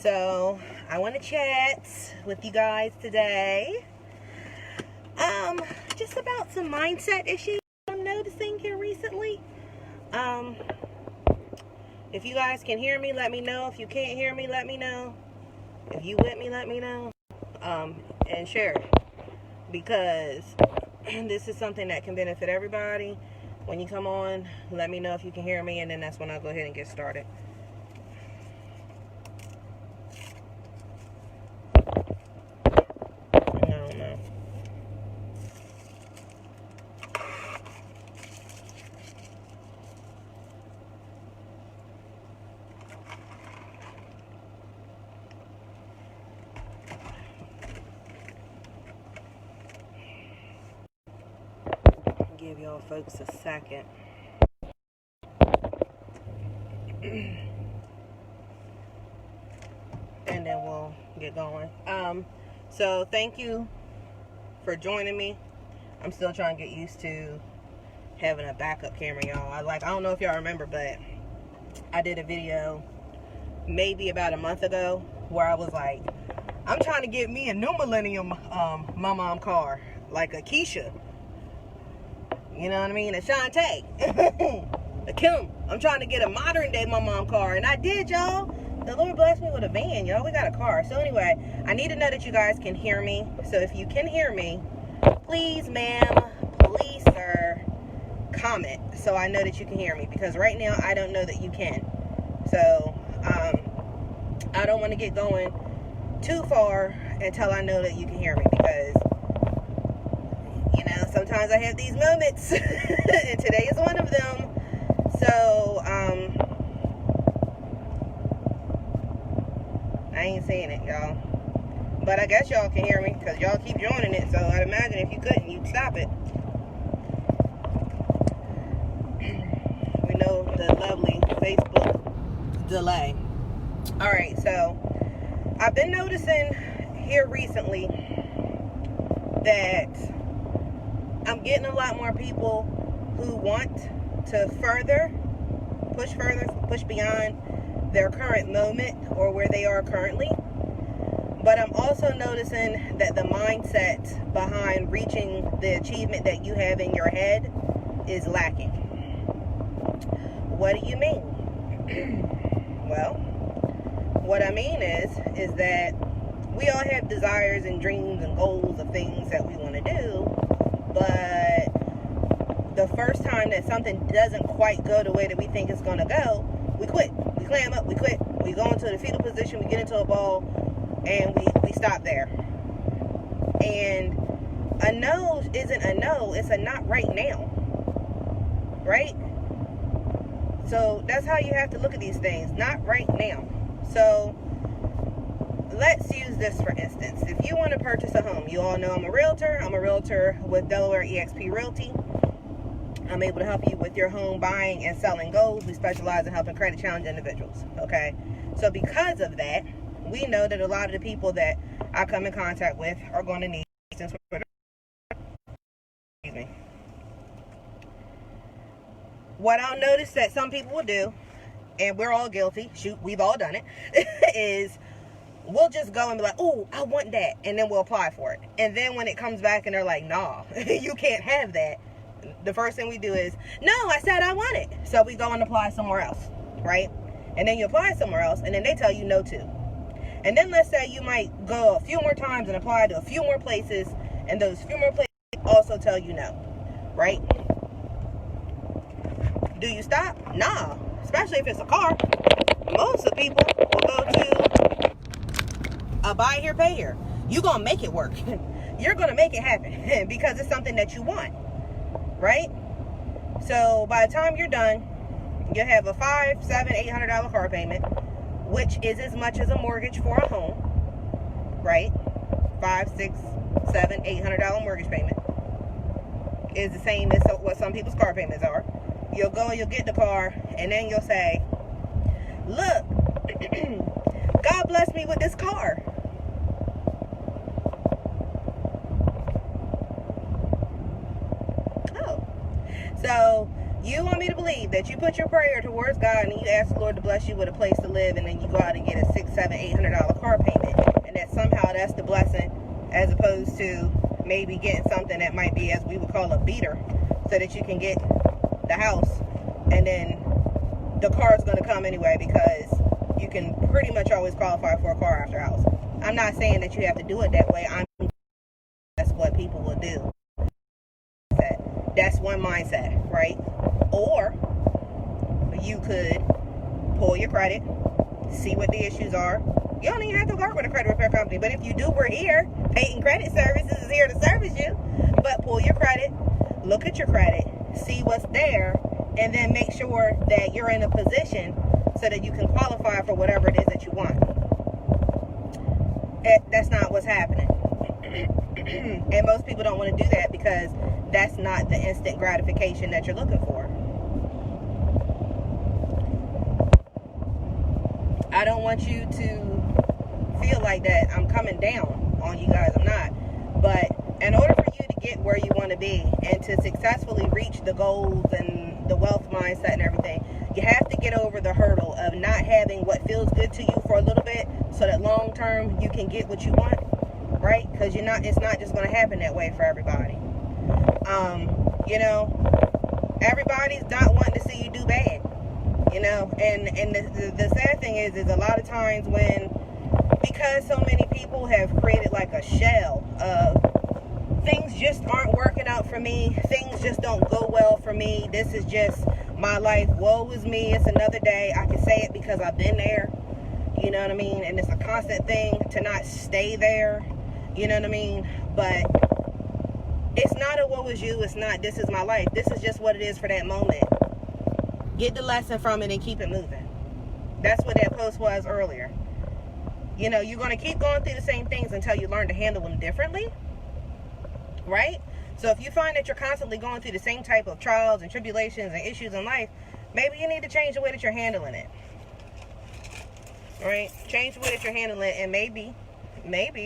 So I want to chat with you guys today. Just about some mindset issues I'm noticing here recently. If you guys can hear me, let me know. If you can't hear me, let me know. If you with me, let me know. And share it, because this is something that can benefit everybody. When you come on, let me know if you can hear me, and then that's when I'll go ahead and get started. I don't know. Give y'all folks a second. And then we'll get going. So thank you for joining me. I'm still trying to get used to having a backup camera, y'all. I don't know if y'all remember, but I did a video maybe about a month ago where I was like, I'm trying to get me a new millennium my mom car, like a Keisha. You know what I mean? A Shantae. A Kim. I'm trying to get a modern day my mom car. And I did, y'all. The Lord blessed me with a van, y'all. We got a car. So anyway, I need to know that you guys can hear me. So if you can hear me, please, ma'am, please, sir, comment so I know that you can hear me. Because right now, I don't know that you can. So, I don't want to get going too far until I know that you can hear me. Because sometimes I have these moments, and today is one of them. So, I ain't saying it, y'all. But I guess y'all can hear me, because y'all keep joining it, so I'd imagine if you couldn't, you'd stop it. We know the lovely Facebook delay. Alright, so, I've been noticing here recently that I'm getting a lot more people who want to push beyond their current moment or where they are currently. But I'm also noticing that the mindset behind reaching the achievement that you have in your head is lacking. What do you mean? Well, what I mean is that we all have desires and dreams and goals of things that we want to do. But the first time that something doesn't quite go the way that we think it's going to go, we quit. We clam up, we quit. We go into the fetal position, we get into a ball, and we stop there. And a no isn't a no, it's a not right now. Right? So that's how you have to look at these things. Not right now. So let's use this for instance. If you want to purchase a home, you all know I'm a realtor. I'm a realtor with Delaware eXp Realty. I'm able to help you with your home buying and selling goals. We specialize in helping credit challenged individuals. Okay, so because of that, we know that a lot of the people that I come in contact with are going to need assistance with. Excuse me. What I'll notice that some people will do, and we're all guilty. Shoot, we've all done it. Is we'll just go and be like, oh, I want that. And then we'll apply for it. And then when it comes back and they're like, nah, you can't have that. The first thing we do is, no, I said I want it. So we go and apply somewhere else, right? And then you apply somewhere else, and then they tell you no too. And then let's say you might go a few more times and apply to a few more places, and those few more places also tell you no, right? Do you stop? Nah, especially if it's a car. Most of the people will go to a buy here, pay here. You're going to make it work. You're going to make it happen because it's something that you want, right? So by the time you're done, you'll have a $500, $700, $800 car payment, which is as much as a mortgage for a home, right? $500, $600, $700, $800 mortgage payment is the same as what some people's car payments are. You'll go and you'll get the car, and then you'll say, look, God blessed me with this car. Oh. So you you want me to believe that you put your prayer towards God and you ask the Lord to bless you with a place to live, and then you go out and get a $600, $700, $800 car payment, and that somehow that's the blessing, as opposed to maybe getting something that might be, as we would call, a beater, so that you can get the house, and then the car's going to come anyway, because you can pretty much always qualify for a car after house. I'm not saying that you have to do it that way. That's what people will do. That's one mindset, right? Or you could pull your credit, see what the issues are. You don't even have to work with a credit repair company, but if you do, we're here. Peyton Credit Services is here to service you. But pull your credit, look at your credit, see what's there, and then make sure that you're in a position so that you can qualify for whatever it is that you want. That's not what's happening. And most people don't want to do that because that's not the instant gratification that you're looking for. I don't want you to feel like that I'm coming down on you guys. I'm not. But in order for you to get where you want to be and to successfully reach the goals and the wealth mindset and everything, you have to get over the hurdle of not having what feels good to you for a little bit, so that long term you can get what you want, right? Because it's not just going to happen that way for everybody. Everybody's not wanting to see you do bad, and the sad thing is a lot of times because so many people have created like a shell of things just aren't working out for me, things just don't go well for me, this is just my life, woe is me, it's another day. I can say it because I've been there, you know what I mean? And it's a constant thing to not stay there, you know what I mean? But it's not a woe is you, it's not this is my life, this is just what it is for that moment. Get the lesson from it and keep it moving. That's what that post was earlier. You're going to keep going through the same things until you learn to handle them differently, right? So if you find that you're constantly going through the same type of trials and tribulations and issues in life, maybe you need to change the way that you're handling it, right? Change the way that you're handling it, and maybe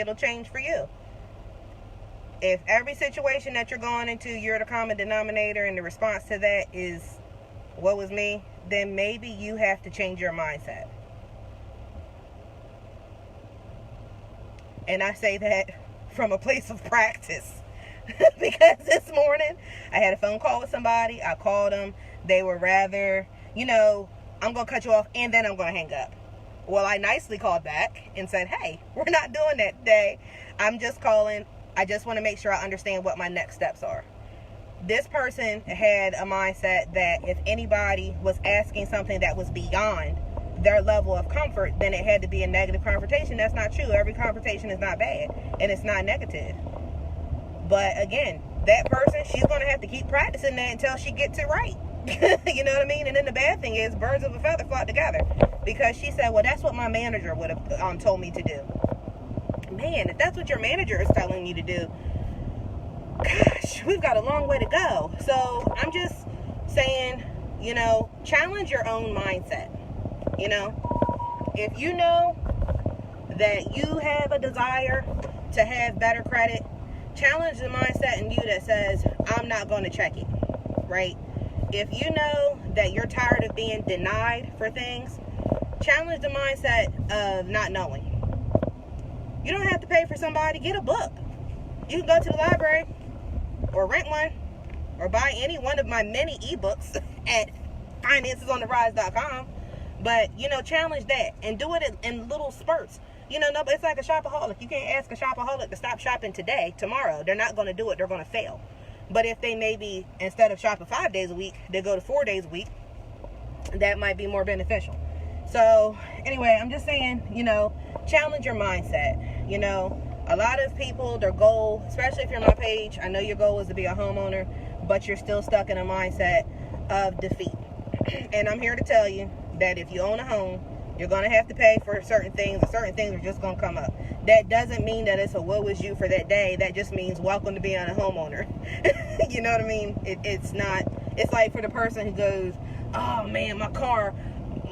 it'll change for you. If every situation that you're going into, you're the common denominator, and the response to that is, what was me? Then maybe you have to change your mindset. And I say that from a place of practice. Because this morning, I had a phone call with somebody. I called them. They were rather, I'm going to cut you off, and then I'm going to hang up. Well, I nicely called back and said, hey, we're not doing that today. I'm just calling. I just want to make sure I understand what my next steps are. This person had a mindset that if anybody was asking something that was beyond their level of comfort, then it had to be a negative confrontation. That's not true. Every confrontation is not bad, and it's not negative. But again, that person, she's going to have to keep practicing that until she gets it right. You know what I mean? And then the bad thing is, birds of a feather flock together. Because she said, well, that's what my manager would have told me to do. Man, if that's what your manager is telling you to do, gosh, we've got a long way to go. So I'm just saying, challenge your own mindset. If you know that you have a desire to have better credit, challenge the mindset in you that says, I'm not going to check it, right? If you know that you're tired of being denied for things, challenge the mindset of not knowing. You don't have to pay for somebody. Get a book. You can go to the library or rent one or buy any one of my many ebooks at financeisontherise.com. But, challenge that and do it in little spurts. It's like a shopaholic. You can't ask a shopaholic to stop shopping today, tomorrow. They're not going to do it. They're going to fail. But if they maybe, instead of shopping 5 days a week, they go to 4 days a week, that might be more beneficial. So, anyway, I'm just saying, challenge your mindset. A lot of people, their goal, especially if you're on my page, I know your goal is to be a homeowner, but you're still stuck in a mindset of defeat. And I'm here to tell you that if you own a home, you're going to have to pay for certain things, and certain things are just going to come up. That doesn't mean that it's a woe is you for that day. That just means welcome to being a homeowner. You know what I mean? It's not, it's like for the person who goes, oh man, my car,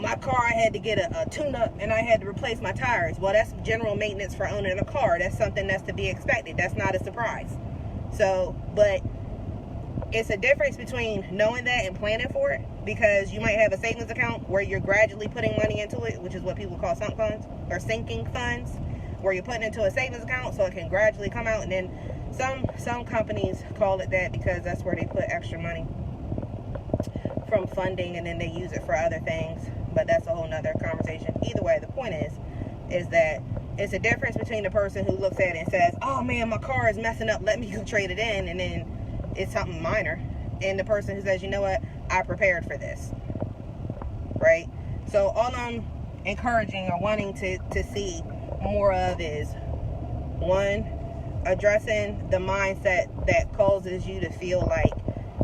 I had to get a tune-up and I had to replace my tires. Well, that's general maintenance for owning a car. That's something that's to be expected. That's not a surprise. So, but it's a difference between knowing that and planning for it, because you might have a savings account where you're gradually putting money into it, which is what people call sunk funds or sinking funds, where you're putting into a savings account so it can gradually come out. And then some companies call it that because that's where they put extra money from funding, and then they use it for other things, but that's a whole nother conversation. Either way, the point is that it's a difference between the person who looks at it and says, oh man, my car is messing up, let me go trade it in, and then it's something minor, and the person who says, you know what, I prepared for this, right? So all I'm encouraging or wanting to see more of is, one, addressing the mindset that causes you to feel like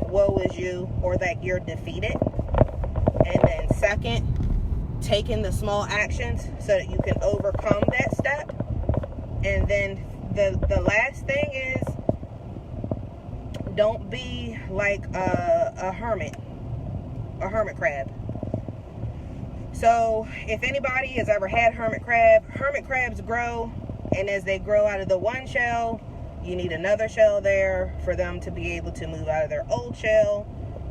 woe is you, or that you're defeated. And then second, taking the small actions so that you can overcome that step. And then the last thing is, don't be like a hermit crab. So if anybody has ever had hermit crabs grow, and as they grow out of the one shell, you need another shell there for them to be able to move out of their old shell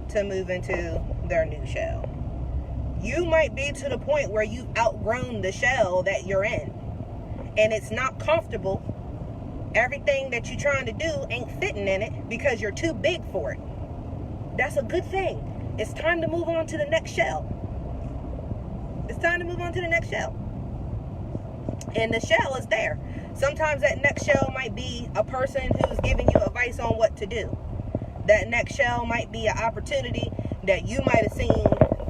to move into their new shell. You might be to the point where you've outgrown the shell that you're in, and it's not comfortable. Everything that you're trying to do ain't fitting in it because you're too big for it. That's a good thing. It's time to move on to the next shell. It's time to move on to the next shell. And the shell is there. Sometimes that next shell might be a person who's giving you advice on what to do. That next shell might be an opportunity that you might have seen,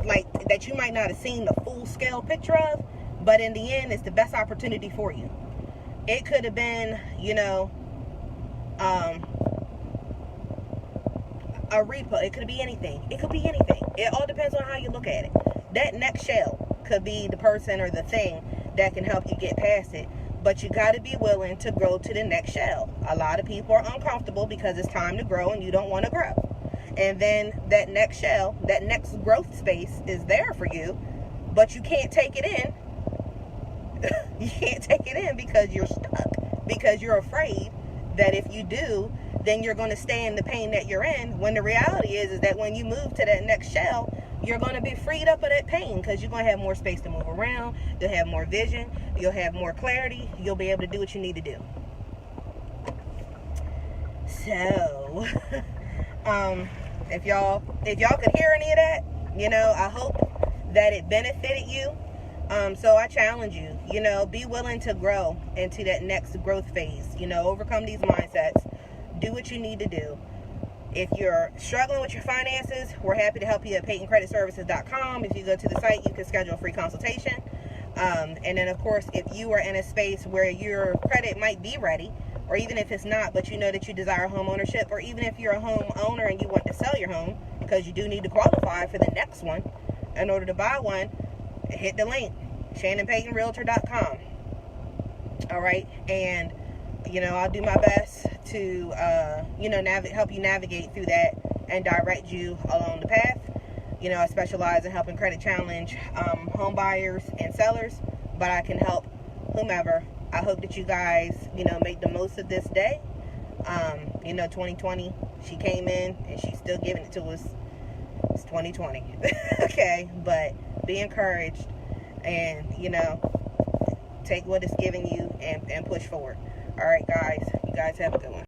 like that you might not have seen the full scale picture of, but in the end, it's the best opportunity for you. It could have been, a repo. It could be anything. It could be anything. It all depends on how you look at it. That next shell could be the person or the thing that can help you get past it. But you got to be willing to grow to the next shell. A lot of people are uncomfortable because it's time to grow and you don't want to grow. And then that next shell, that next growth space is there for you, but you can't take it in. You can't take it in because you're stuck. Because you're afraid that if you do, then you're going to stay in the pain that you're in. When the reality is that when you move to that next shell, you're going to be freed up of that pain because you're going to have more space to move around. You'll have more vision. You'll have more clarity. You'll be able to do what you need to do. So, if y'all could hear any of that, I hope that it benefited you. So I challenge you, be willing to grow into that next growth phase. Overcome these mindsets. Do what you need to do. If you're struggling with your finances, we're happy to help you at PeytonCreditServices.com. If you go to the site, you can schedule a free consultation. And then, of course, if you are in a space where your credit might be ready, or even if it's not, but you know that you desire home ownership, or even if you're a home owner and you want to sell your home, because you do need to qualify for the next one in order to buy one, hit the link, ShannonPeytonRealtor.com. All right, and I'll do my best to help you navigate through that and direct you along the path. I specialize in helping credit challenge home buyers and sellers, but I can help whomever. I hope that you guys make the most of this day. 2020, she came in and she's still giving it to us. It's 2020. Okay, but be encouraged and take what it's giving you and push forward. All right, guys, you guys have a good one.